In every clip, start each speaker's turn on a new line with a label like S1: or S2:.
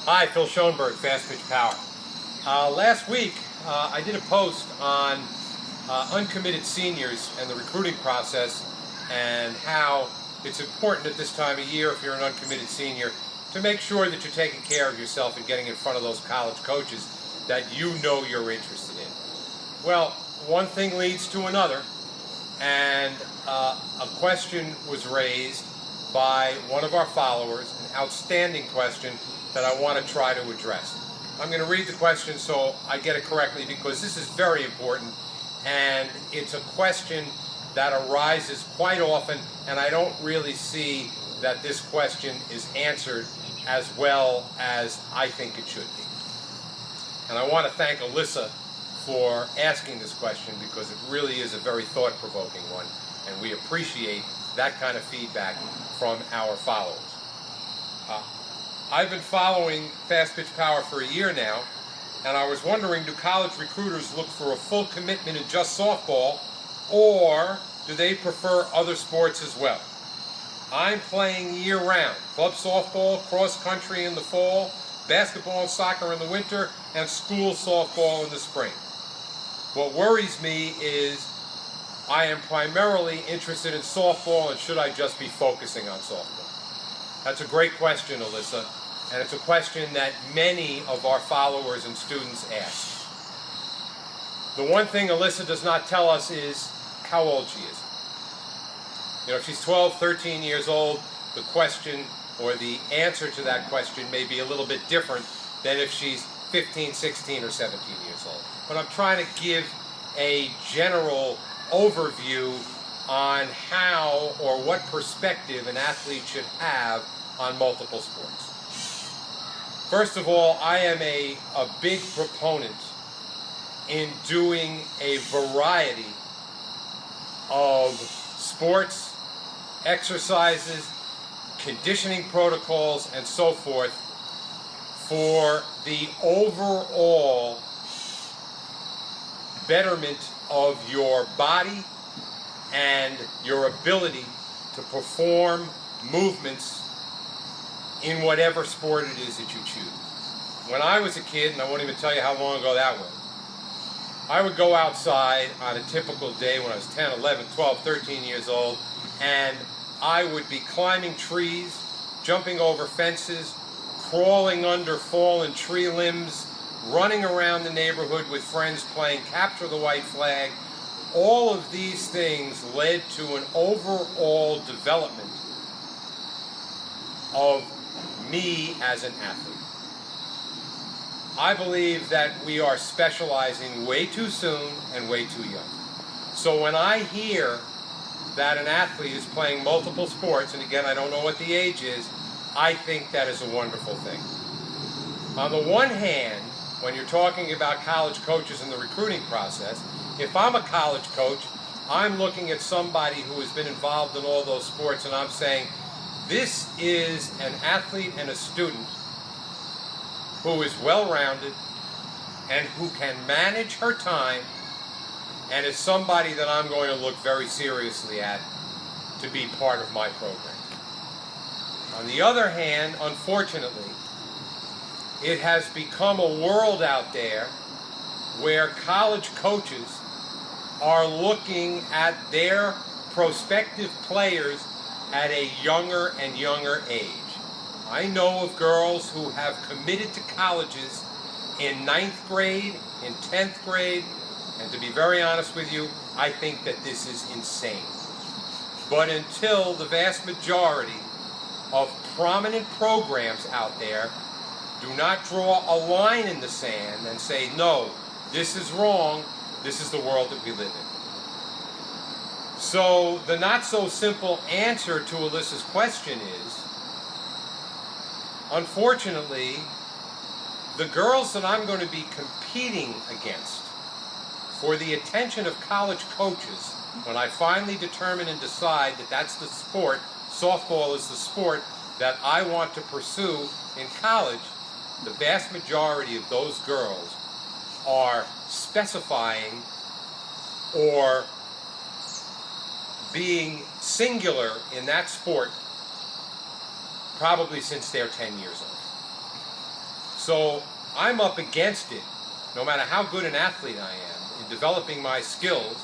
S1: Hi, Phil Schoenberg, Fastpitch Power. Last week, I did a post on uncommitted seniors and the recruiting process and how it's important at this time of year, if you're an uncommitted senior, to make sure that you're taking care of yourself and getting in front of those college coaches that you know you're interested in. Well, one thing leads to another, and a question was raised by one of our followers, an outstanding question that I want to try to address. I'm going to read the question so I get it correctly, because this is very important, and it's a question that arises quite often, and I don't really see that this question is answered as well as I think it should be. And I want to thank Alyssa for asking this question, because it really is a very thought-provoking one, and we appreciate that kind of feedback from our followers. I've been following Fastpitch Power for a year now, and I was wondering, do college recruiters look for a full commitment in just softball, or do they prefer other sports as well? I'm playing year-round, club softball, cross-country in the fall, basketball and soccer in the winter, and school softball in the spring. What worries me is I am primarily interested in softball, and should I just be focusing on softball? That's a great question, Alyssa, and it's a question that many of our followers and students ask. The one thing Alyssa does not tell us is how old she is. You know, if she's 12, 13 years old, the question or the answer to that question may be a little bit different than if she's 15, 16, or 17 years old. But I'm trying to give a general overview on how or what perspective an athlete should have on multiple sports. First of all, I am a big proponent in doing a variety of sports, exercises, conditioning protocols, and so forth for the overall betterment of your body and your ability to perform movements in whatever sport it is that you choose. When I was a kid, and I won't even tell you how long ago that was, I would go outside on a typical day when I was 10, 11, 12, 13 years old, and I would be climbing trees, jumping over fences, crawling under fallen tree limbs, running around the neighborhood with friends playing capture the white flag. All of these things led to an overall development of me as an athlete. I believe that we are specializing way too soon and way too young. So when I hear that an athlete is playing multiple sports, and again, I don't know what the age is, I think that is a wonderful thing. On the one hand, when you're talking about college coaches and the recruiting process, if I'm a college coach, I'm looking at somebody who has been involved in all those sports, and I'm saying, this is an athlete and a student who is well-rounded and who can manage her time, and is somebody that I'm going to look very seriously at to be part of my program. On the other hand, unfortunately, it has become a world out there where college coaches are looking at their prospective players at a younger and younger age. I know of girls who have committed to colleges in 9th grade, in 10th grade, and to be very honest with you, I think that this is insane. But until the vast majority of prominent programs out there do not draw a line in the sand and say, no, this is wrong, this is the world that we live in. So the not so simple answer to Alyssa's question is, unfortunately, the girls that I'm going to be competing against for the attention of college coaches, when I finally determine and decide that that's the sport, softball is the sport that I want to pursue in college, the vast majority of those girls are specifying or being singular in that sport probably since they're 10 years old. So I'm up against it, no matter how good an athlete I am, in developing my skills.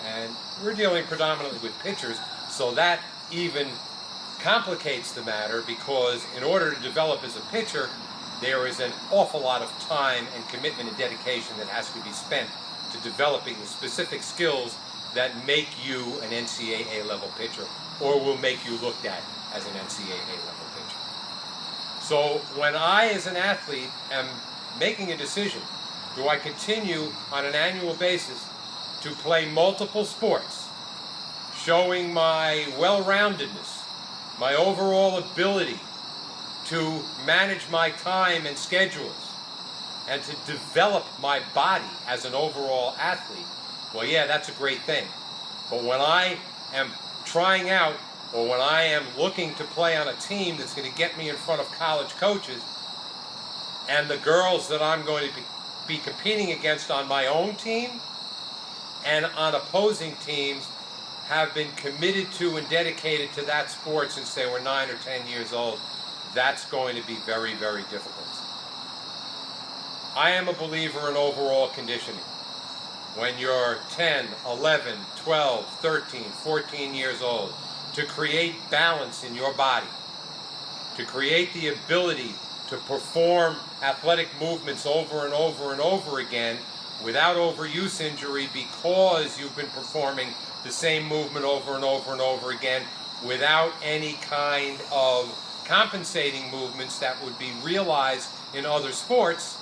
S1: And we're dealing predominantly with pitchers, so that even complicates the matter, because in order to develop as a pitcher, there is an awful lot of time and commitment and dedication that has to be spent to developing the specific skills that make you an NCAA level pitcher, or will make you looked at as an NCAA level pitcher. So when I, as an athlete, am making a decision, do I continue on an annual basis to play multiple sports, showing my well-roundedness, my overall ability to manage my time and schedules, and to develop my body as an overall athlete, well, yeah, that's a great thing. But when I am trying out, or when I am looking to play on a team that's going to get me in front of college coaches, and the girls that I'm going to be competing against on my own team and on opposing teams have been committed to and dedicated to that sport since they were 9 or 10 years old, that's going to be very, very difficult. I am a believer in overall conditioning. When you're 10, 11, 12, 13, 14 years old, to create balance in your body, to create the ability to perform athletic movements over and over and over again without overuse injury, because you've been performing the same movement over and over and over again without any kind of compensating movements that would be realized in other sports,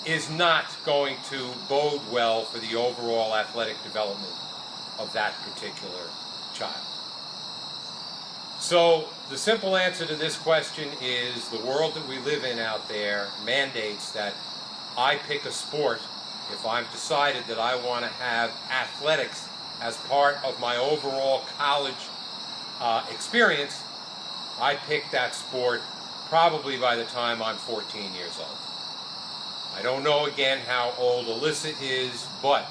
S1: is not going to bode well for the overall athletic development of that particular child. So the simple answer to this question is the world that we live in out there mandates that I pick a sport if I've decided that I want to have athletics as part of my overall college experience. I pick that sport probably by the time I'm 14 years old. I don't know again how old Alyssa is, but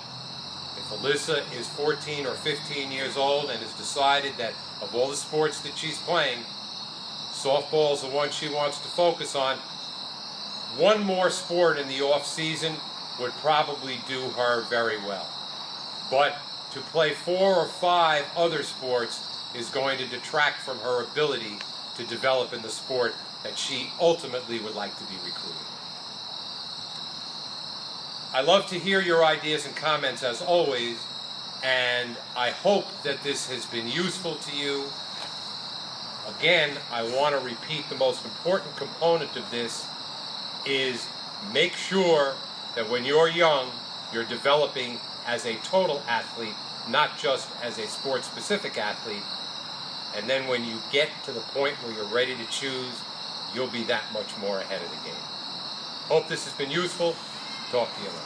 S1: if Alyssa is 14 or 15 years old and has decided that of all the sports that she's playing, softball is the one she wants to focus on, one more sport in the off season would probably do her very well. But to play 4 or 5 other sports is going to detract from her ability to develop in the sport that she ultimately would like to be recruited. I love to hear your ideas and comments as always, and I hope that this has been useful to you. Again, I want to repeat the most important component of this is make sure that when you're young, you're developing as a total athlete, not just as a sport-specific athlete. And then when you get to the point where you're ready to choose, you'll be that much more ahead of the game. Hope this has been useful. Talk to you later.